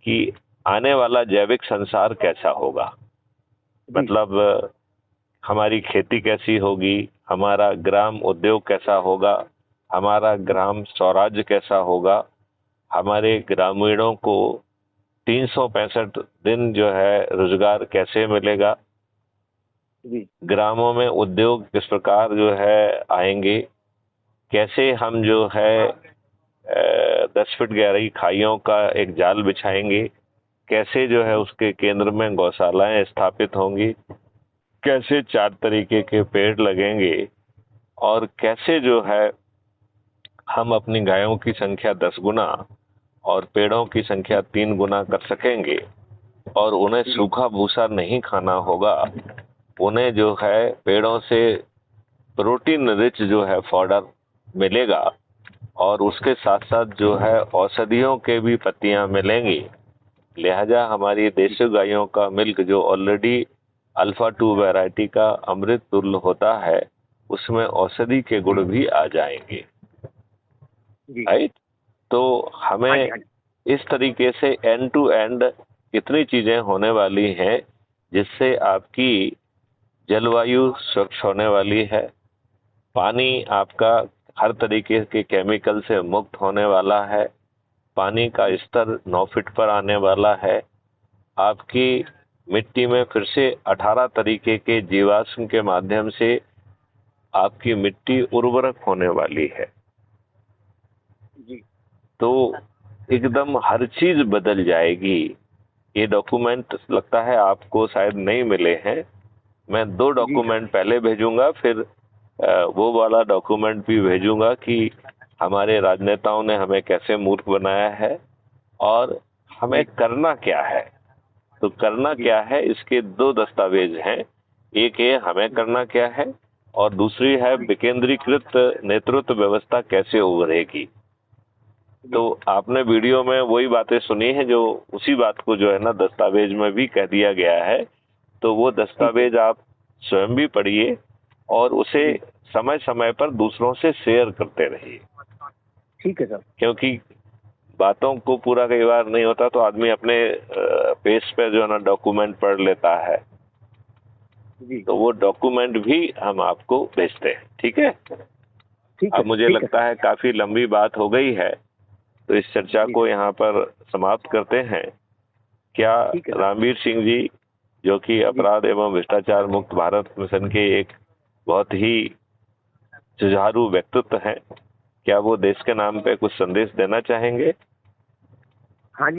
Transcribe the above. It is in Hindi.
कि आने वाला जैविक संसार कैसा होगा। मतलब हमारी खेती कैसी होगी, हमारा ग्राम उद्योग कैसा होगा, हमारा ग्राम स्वराज्य कैसा होगा, हमारे ग्रामीणों को 365 दिन जो है रोजगार कैसे मिलेगा, ग्रामों में उद्योग किस प्रकार जो है आएंगे, कैसे हम जो है 10 फीट गहरी खाइयों का एक जाल बिछाएंगे, कैसे जो है उसके केंद्र में गौशालाएं स्थापित होंगी, कैसे 4 तरीके के पेड़ लगेंगे, और कैसे जो है हम अपनी गायों की संख्या 10 गुना और पेड़ों की संख्या 3 गुना कर सकेंगे, और उन्हें सूखा भूसा नहीं खाना होगा, उन्हें जो है पेड़ों से प्रोटीन रिच जो है फॉडर मिलेगा, और उसके साथ साथ जो है औषधियों के भी पत्तियां मिलेंगी। लिहाजा हमारी देसी गायों का मिल्क जो ऑलरेडी अल्फा 2 वैरायटी का अमृत तुल्य होता है, उसमें औषधि के गुण भी आ जाएंगे। राइट। तो हमें इस तरीके से एंड टू एंड कितनी चीजें होने वाली हैं, जिससे आपकी जलवायु स्वच्छ होने वाली है, पानी आपका हर तरीके के केमिकल से मुक्त होने वाला है, पानी का स्तर 9 फीट पर आने वाला है, आपकी मिट्टी में फिर से 18 तरीके के जीवाश्म के माध्यम से आपकी मिट्टी उर्वरक होने वाली है। तो एकदम हर चीज बदल जाएगी। ये डॉक्यूमेंट लगता है आपको शायद नहीं मिले हैं, मैं 2 डॉक्यूमेंट पहले भेजूंगा, फिर वो वाला डॉक्यूमेंट भी भेजूंगा कि हमारे राजनेताओं ने हमें कैसे मूर्ख बनाया है और हमें करना क्या है। तो करना क्या है, इसके 2 दस्तावेज हैं। एक ये हमें करना क्या है, और दूसरी है विकेंद्रीकृत नेतृत्व व्यवस्था कैसे उभरेगी। तो आपने वीडियो में वही बातें सुनी है जो उसी बात को जो है ना दस्तावेज में भी कह दिया गया है। तो वो दस्तावेज आप स्वयं भी पढ़िए और उसे समय समय पर दूसरों से शेयर करते रहिए। ठीक है सर। क्योंकि बातों को पूरा कई बार नहीं होता तो आदमी अपने पेज पे जो है ना डॉक्यूमेंट पढ़ लेता है, तो वो डॉक्यूमेंट भी हम आपको भेजते हैं। ठीक है। अब मुझे लगता है काफी लंबी बात हो गई है, तो इस चर्चा को यहाँ पर समाप्त करते हैं। क्या रामवीर सिंह जी, जो कि अपराध एवं भ्रष्टाचार मुक्त भारत मिशन के एक बहुत ही जुझारू व्यक्तित्व हैं, क्या वो देश के नाम पे कुछ संदेश देना चाहेंगे? हाँ जी।